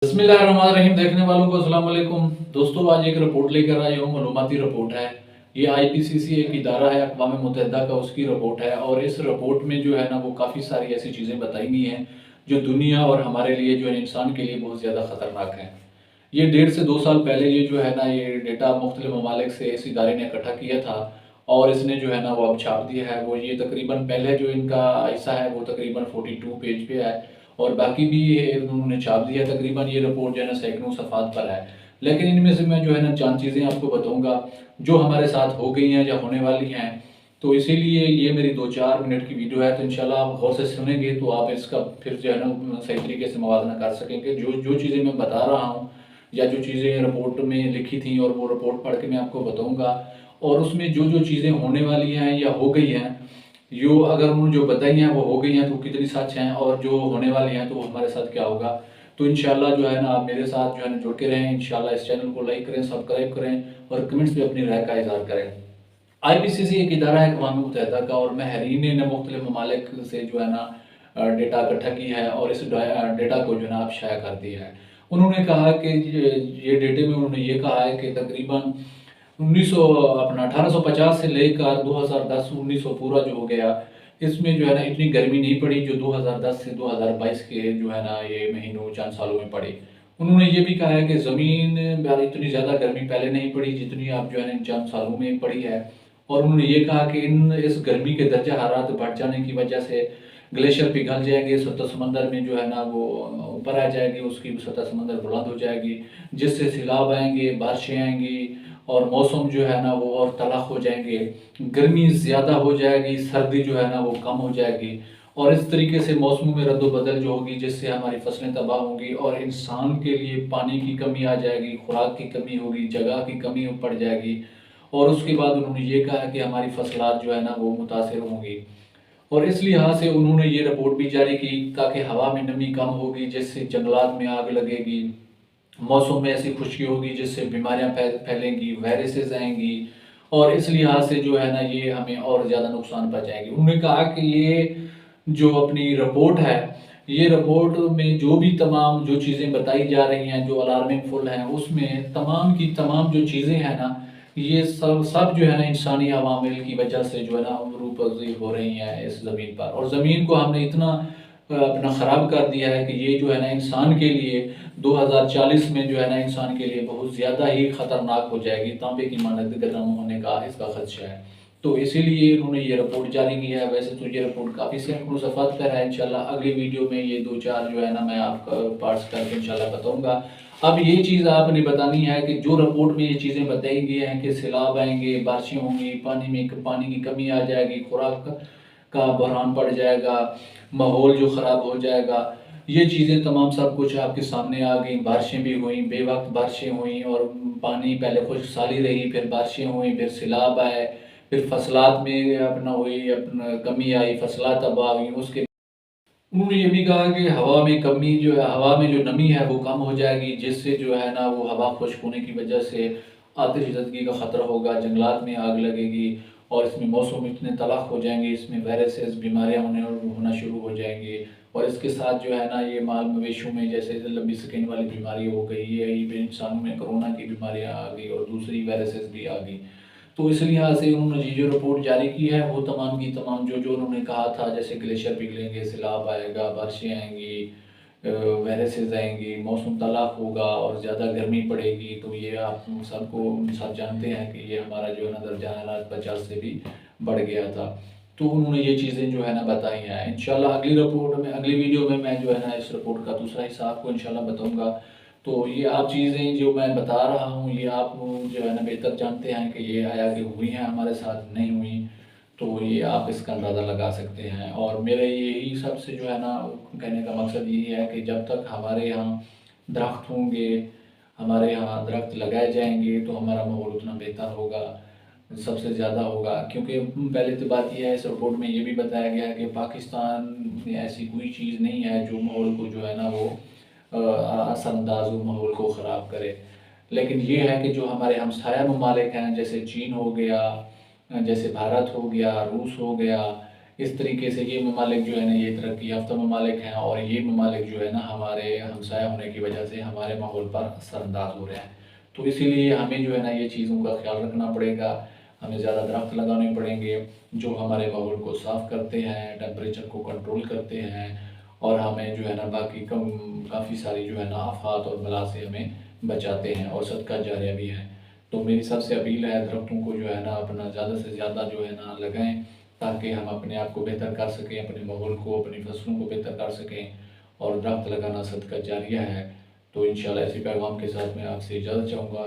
बिस्मिल्लाहिर्रहमानिर्रहीम। देखने वालों को अस्सलाम वालेकुम। दोस्तों, आज एक रिपोर्ट लेकर आया हूँ, मालूमाती रिपोर्ट है। ये आईपीसीसी एक इदारा है अक़वाम मुत्तहिदा का, उसकी रिपोर्ट है। और इस रिपोर्ट में जो है ना वो काफ़ी सारी ऐसी चीज़ें बताई गई हैं जो दुनिया और हमारे लिए जो है इंसान के लिए बहुत ज़्यादा ख़तरनाक हैं। ये 1.5 से 2 साल पहले ये जो है ना ये डेटा मुख्तलिफ ममालिक से इस इदारे ने इकट्ठा किया था और इसने जो है ना वो अब छाप दिया है। वो ये तकरीबन पहले जो इनका हिस्सा है वो तकरीबन 42 पेज पे है और बाकी भी ये उन्होंने छाप दिया। तकरीबन ये रिपोर्ट जो है ना सैकड़ों सफ़हात पर है। लेकिन इनमें से मैं जो है ना चंद चीज़ें आपको बताऊँगा जो हमारे साथ हो गई हैं या होने वाली हैं। तो इसीलिए ये मेरी 2-4 मिनट की वीडियो है, तो इंशाल्लाह आप गौर से सुनेंगे तो आप इसका फिर जो है ना सही तरीके से मवाज़ना कर सकेंगे। जो जो चीज़ें मैं बता रहा हूँ या जो चीज़ें रिपोर्ट में लिखी थी और वो रिपोर्ट पढ़ के मैं आपको बताऊँगा, और उसमें जो जो चीज़ें होने वाली हैं या हो गई हैं, यो अगर उन्होंने जो बताई हैं वो हो गई हैं तो कितनी सच हैं, और जो होने वाली हैं तो वो हमारे साथ क्या होगा। तो इंशाल्लाह जो है ना आप मेरे साथ जो है ना जुड़ के रहें। इंशाल्लाह इस चैनल को लाइक करें, सब्सक्राइब करें और कमेंट्स में अपनी राय का इज़हार करें। आईपीसीसी एक इदारा है अक़वाम मुत्तहिदा का, और महरीन ने मुख्तलिफ ममालिक से जो है ना डेटा इकट्ठा की है और इस डेटा को जो है ना आप शाया कर दिया है। उन्होंने कहा कि ये डेटे में उन्होंने ये कहा है कि तकरीबन 1900 अपना 1850 से लेकर 2010-1900 पूरा जो हो गया, इसमें जो है ना इतनी गर्मी नहीं पड़ी जो 2010 से 2022 के जो है ना ये महीनों चंद सालों में पड़ी। उन्होंने ये भी कहा है कि ज़मीन पर इतनी ज़्यादा गर्मी पहले नहीं पड़ी जितनी अब जो है ना इन चंद सालों में पड़ी है। और उन्होंने ये कहा कि इस गर्मी के दर्जा हरारत बढ़ जाने की वजह से ग्लेशियर पिघल जाएंगे, सतह समंदर में जो है ना वो ऊपर आ जाएगी, उसकी सतह समंदर बुलंद हो जाएगी, जिससे सैलाब आएंगे, बारिशें आएंगी और मौसम जो है ना वो और तल्ख़ हो जाएंगे। गर्मी ज़्यादा हो जाएगी, सर्दी जो है ना वो कम हो जाएगी, और इस तरीके से मौसमों में रद्द-बदल जो होगी जिससे हमारी फसलें तबाह होंगी और इंसान के लिए पानी की कमी आ जाएगी, खुराक की कमी होगी, जगह की कमी पड़ जाएगी। और उसके बाद उन्होंने ये कहा कि हमारी फसलात जो है ना वो मुतासिर होंगी। और इस लिहाज से उन्होंने ये रिपोर्ट भी जारी की ताकि हवा में नमी कम होगी जिससे जंगलात में आग लगेगी, मौसम में ऐसी खुशकी होगी जिससे बीमारियां फैलेंगी, वायरसेस आएंगी, और इस लिहाज से जो है ना ये हमें और ज़्यादा नुकसान पहुंचाएगी। उन्होंने कहा कि ये जो अपनी रिपोर्ट है, ये रिपोर्ट में जो भी तमाम जो चीज़ें बताई जा रही हैं जो अलार्मिंग फुल हैं, उसमें तमाम की तमाम जो चीज़ें हैं ना ये सब सब जो है ना इंसानी अवामिल की वजह से जो है ना रूपजीर हो रही हैं इस ज़मीन पर। और ज़मीन को हमने इतना अपना ख़राब कर दिया है कि ये जो है ना इंसान के लिए 2040 में जो है ना इंसान के लिए बहुत ज़्यादा ही ख़तरनाक हो जाएगी, तांबे की मानद गर्म होने का इसका खदशा है। तो इसीलिए उन्होंने ये रिपोर्ट जारी की है। वैसे तो ये रिपोर्ट काफ़ी सैकड़ों सफ़हात पर है। इंशाल्लाह अगली वीडियो में ये 2-4 जो है ना मैं आपको पार्ट्स करके इंशाल्लाह बताऊँगा। अब ये चीज़ आपने बतानी है कि जो रिपोर्ट में ये चीज़ें बताई गई हैं कि सैलाब आएँगे, बारिशें होंगी, पानी की कमी आ जाएगी, खुराक का बहरान पड़ जाएगा, माहौल जो ख़राब हो जाएगा, ये चीज़ें तमाम सब कुछ आपके सामने आ गई। बारिशें भी हुई, बेवक़्त बारिशें हुई और पानी पहले खुशकसाली रही, फिर बारिशें हुई, फिर सैलाब आए, फिर फसलात में अपना हुई अपना कमी आई, फसलात तबाह हुई। उसके उन्होंने ये भी कहा कि हवा में कमी जो है, हवा में जो नमी है वो कम हो जाएगी जिससे जो है ना वो हवा खुश्क होने की वजह से आतिशज़दगी का ख़तरा होगा, जंगलात में आग लगेगी और इसमें मौसम इतने तल्ख़ हो जाएंगे, इसमें वायरसेस बीमारियाँ होना शुरू हो जाएंगी। और इसके साथ जो है ना ये माल मवेशियों में जैसे लंबी स्किन वाली बीमारी हो गई, ये इंसानों में कोरोना की बीमारियाँ आ गई और दूसरी वायरसेस भी आ गई। तो इस लिहाज से उन्होंने ये जो रिपोर्ट जारी की है वो तमाम की तमाम जो जो उन्होंने कहा था, जैसे ग्लेशियर पिघलेंगे, सैलाब आएगा, बारिशें आएंगी, वायरसेस आएंगी, मौसम तल्ख़ होगा और ज़्यादा गर्मी पड़ेगी। तो ये आप सबको सब जानते हैं कि ये हमारा जो है ना दर्जा हरारत 50 से भी बढ़ गया था। तो उन्होंने ये चीज़ें जो है ना बताई हैं। इंशाल्लाह अगली रिपोर्ट में, अगली वीडियो में मैं जो है ना इस रिपोर्ट का दूसरा हिस्सा आपको इंशाल्लाह बताऊँगा। तो ये आप चीज़ें जो मैं बता रहा हूँ ये आप जो है ना बेहतर जानते हैं कि ये आया कि हुई हैं हमारे साथ, नहीं हुई। तो ये आप इसका अंदाज़ा लगा सकते हैं। और मेरा यही सबसे जो है ना कहने का मकसद यही है कि जब तक हमारे यहाँ दरख्त होंगे, हमारे यहाँ दरख्त लगाए जाएंगे तो हमारा माहौल उतना बेहतर होगा, सबसे ज़्यादा होगा। क्योंकि पहले तो बात यह है, इस रिपोर्ट में ये भी बताया गया है कि पाकिस्तान में ऐसी कोई चीज़ नहीं है जो माहौल को जो है ना वो असरअंदाज हो, माहौल को ख़राब करे। लेकिन ये है कि जो हमारे हमसाया ममालिक हैं जैसे चीन हो गया, जैसे भारत हो गया, रूस हो गया, इस तरीके से ये ममालिक जो है ना ये तरक्की याफ्ता ममालिक हैं और ये ममालिक जो है ना हमारे हमसाया होने की वजह से हमारे माहौल पर असरअंदाज हो रहे हैं। तो इसीलिए हमें जो है ना ये चीज़ों का ख्याल रखना पड़ेगा, हमें ज़्यादा दरख्त लगाने पड़ेंगे जो हमारे माहौल को साफ़ करते हैं, टेम्परेचर को कंट्रोल करते हैं और हमें जो है ना बाकी काफ़ी सारी जो है ना आफ़ात और बला से हमें बचाते हैं और सदका जारिया भी है। तो मेरी सबसे अपील है दरख्तों को जो है ना अपना ज़्यादा से ज़्यादा जो है ना लगाएँ ताकि हम अपने आप को बेहतर कर सकें, अपने माहौल को, अपनी फसलों को बेहतर कर सकें और दरख्त लगाना सदका जारिया है। तो इंशाल्लाह इसी पैगाम के साथ मैं आपसे इजाज़त चाहूँगा।